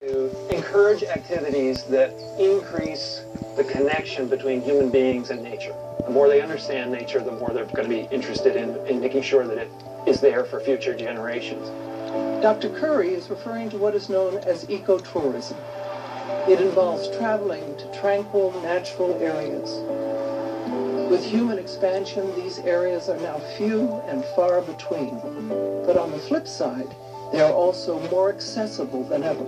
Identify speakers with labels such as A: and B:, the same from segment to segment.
A: To encourage activities that increase the connection between human beings and nature. The more they understand nature, the more they're going to be interested in making sure that it is there for future generations.
B: Dr. Curry is referring to what is known as ecotourism. It involves traveling to tranquil, natural areas. With human expansion, these areas are now few and far between. But on the flip side, they are also more accessible than ever.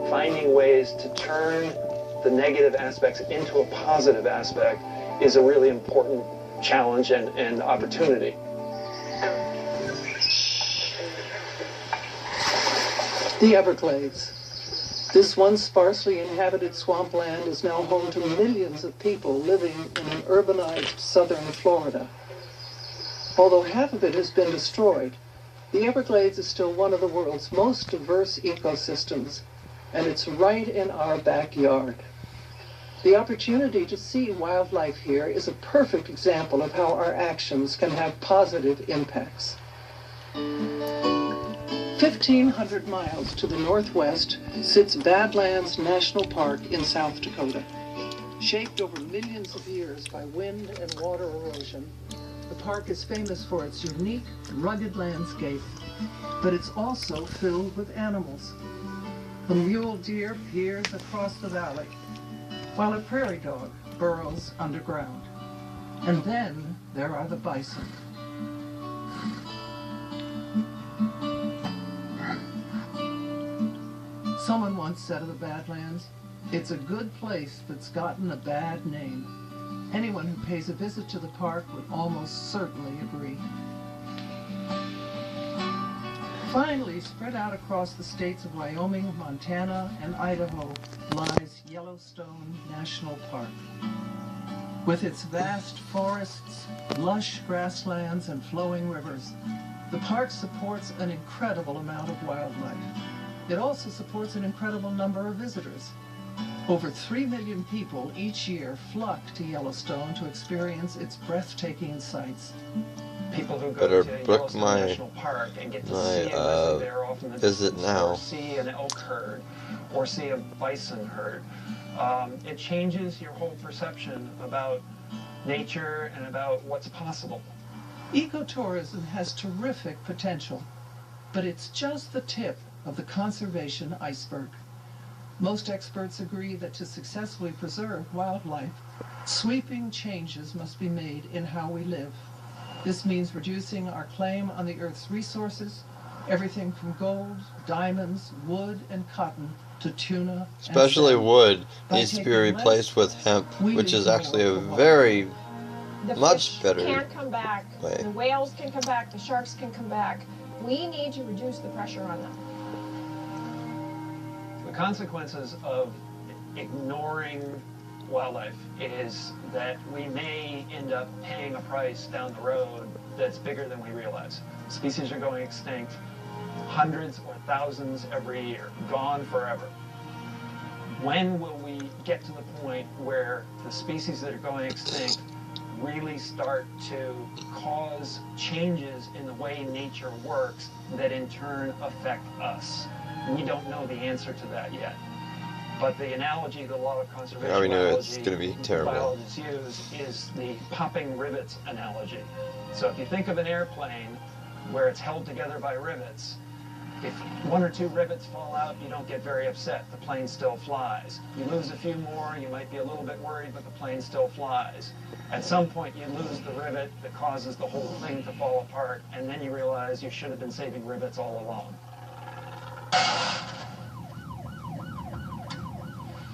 A: Finding ways to turn the negative aspects into a positive aspect is a really important challenge and opportunity.
B: The Everglades. This once sparsely inhabited swampland is now home to millions of people living in an urbanized southern Florida. Although half of it has been destroyed, the Everglades is still one of the world's most diverse ecosystems, and it's right in our backyard. The opportunity to see wildlife here is a perfect example of how our actions can have positive impacts. 1,500 miles to the northwest sits Badlands National Park in South Dakota. Shaped over millions of years by wind and water erosion, the park is famous for its unique, rugged landscape, but it's also filled with animals. The mule deer peers across the valley, while a prairie dog burrows underground. And then there are the bison. Someone once said of the Badlands, "It's a good place that's gotten a bad name." Anyone who pays a visit to the park would almost certainly agree. Finally, spread out across the states of Wyoming, Montana, and Idaho lies Yellowstone National Park. With its vast forests, lush grasslands, and flowing rivers, the park supports an incredible amount of wildlife. It also supports an incredible number of visitors. Over 3 million people each year flock to Yellowstone to experience its breathtaking sights.
A: People who go to Yellowstone National Park and get to see a grizzly bear off in the distance, or see an elk herd, or see a bison herd. It changes your whole perception about nature and about what's possible.
B: Ecotourism has terrific potential, but it's just the tip of the conservation iceberg. Most experts agree that to successfully preserve wildlife, sweeping changes must be made in how we live. This means reducing our claim on the Earth's resources, everything from gold, diamonds, wood, and cotton to tuna.
C: Especially wood needs to be replaced with hemp, which is actually a very much better way.
D: The fish can come back, the whales can come back, the sharks can come back. We need to reduce the pressure on them.
A: The consequences of ignoring wildlife is that we may end up paying a price down the road that's bigger than we realize. Species are going extinct, hundreds or thousands every year, gone forever. When will we get to the point where the species that are going extinct really start to cause changes in the way nature works that in turn affect us? We don't know the answer to that yet. But the analogy that a lot of conservation biologists use is the popping rivets analogy. So if you think of an airplane where it's held together by rivets, if 1 or 2 rivets fall out, you don't get very upset. The plane still flies. You lose a few more, you might be a little bit worried, but the plane still flies. At some point, you lose the rivet that causes the whole thing to fall apart, and then you realize you should have been saving rivets all along.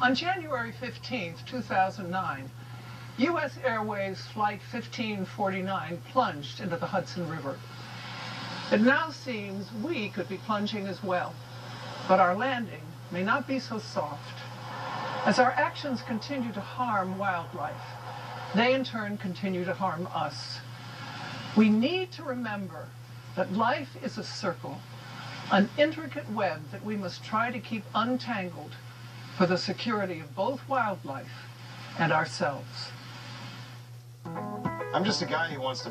B: On January 15, 2009, U.S. Airways Flight 1549 plunged into the Hudson River. It now seems we could be plunging as well, but our landing may not be so soft. As our actions continue to harm wildlife, they in turn continue to harm us. We need to remember that life is a circle, an intricate web that we must try to keep untangled for the security of both wildlife and ourselves.
E: I'm just a guy who wants to